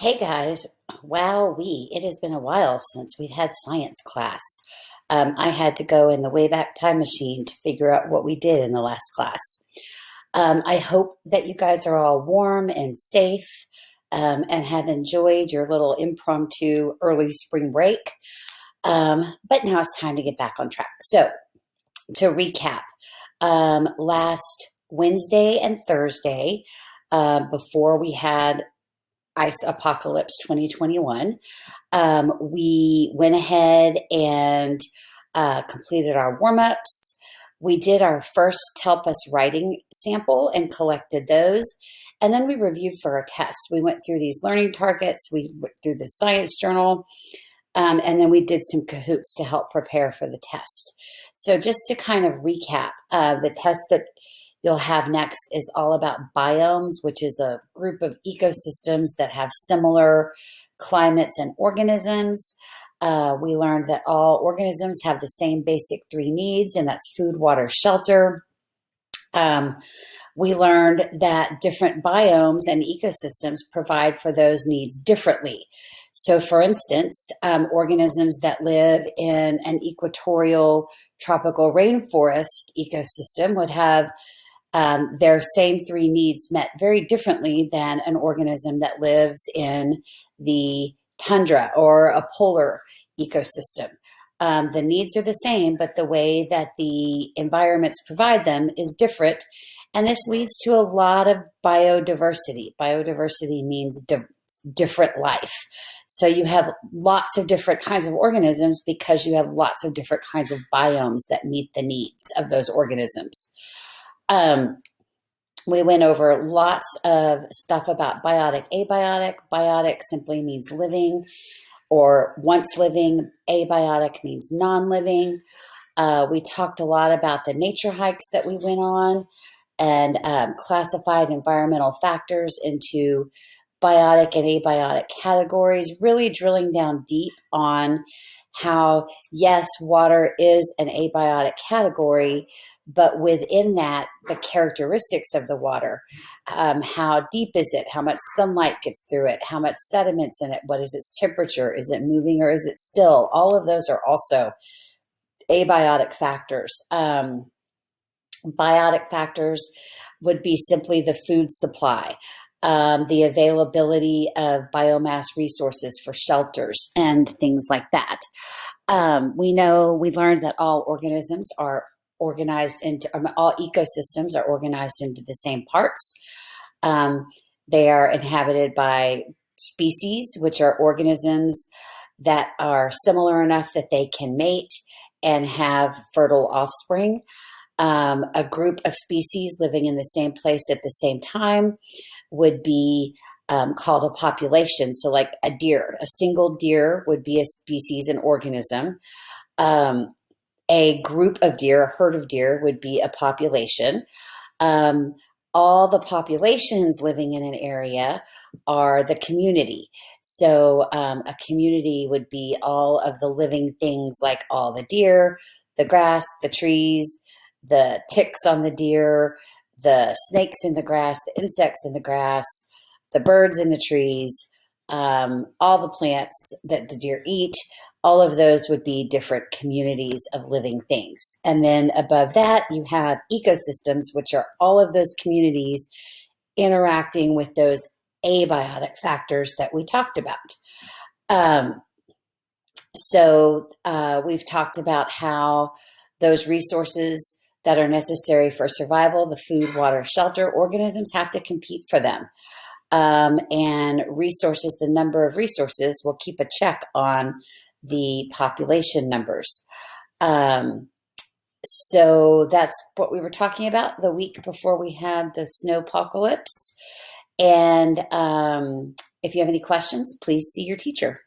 Hey guys, wowee, it has been a while since we've had science class. I had to go in the Wayback Time Machine to figure out what we did in the last class. I hope that you guys are all warm and safe and have enjoyed your little impromptu early spring break. But now it's time to get back on track. So, to recap, last Wednesday and Thursday, before we had Ice Apocalypse 2021. We went ahead and completed our warm ups. We did our first Help Us writing sample and collected those. And then we reviewed for our test. We went through these learning targets, we went through the science journal, and then we did some Kahoots to help prepare for the test. So, just to kind of recap, the test that you'll have next is all about biomes, which is a group of ecosystems that have similar climates and organisms. We learned that all organisms have the same basic three needs, and that's food, water, shelter. Um, we learned that different biomes and ecosystems provide for those needs differently. So, for instance, organisms that live in an equatorial tropical rainforest ecosystem would have their same three needs met very differently than an organism that lives in the tundra or a polar ecosystem. The needs are the same, but the way that the environments provide them is different. And this leads to a lot of biodiversity. Biodiversity means different life. So you have lots of different kinds of organisms because you have lots of different kinds of biomes that meet the needs of those organisms. Um, we went over lots of stuff about biotic, abiotic. Biotic simply means living or once living. Abiotic means non-living. We talked a lot about the nature hikes that we went on and classified environmental factors into biotic and abiotic categories, really drilling down deep on how, yes, water is an abiotic category, but within that, the characteristics of the water, how deep is it, how much sunlight gets through it, how much sediment's in it, what is its temperature, is it moving or is it still? All of those are also abiotic factors. Biotic factors would be simply the food supply, the availability of biomass resources for shelters and things like that. We learned that all organisms are organized into, all ecosystems are organized into the same parts. They are inhabited by species, which are organisms that are similar enough that they can mate and have fertile offspring. A group of species living in the same place at the same time would be called a population. So, like a deer, a single deer would be a species, an organism. A group of deer, a herd of deer, would be a population. All the populations living in an area are the community. So, a community would be all of the living things, like all the deer, the grass, the trees, the ticks on the deer, the snakes in the grass, the insects in the grass, the birds in the trees, all the plants that the deer eat. All of those would be different communities of living things. And then above that, you have ecosystems, which are all of those communities interacting with those abiotic factors that we talked about. We've talked about how those resources that are necessary for survival, the food, water, shelter, organisms have to compete for them. And resources, the number of resources will keep a check on the population numbers. So that's what we were talking about the week before we had the snow apocalypse. And if you have any questions, please see your teacher.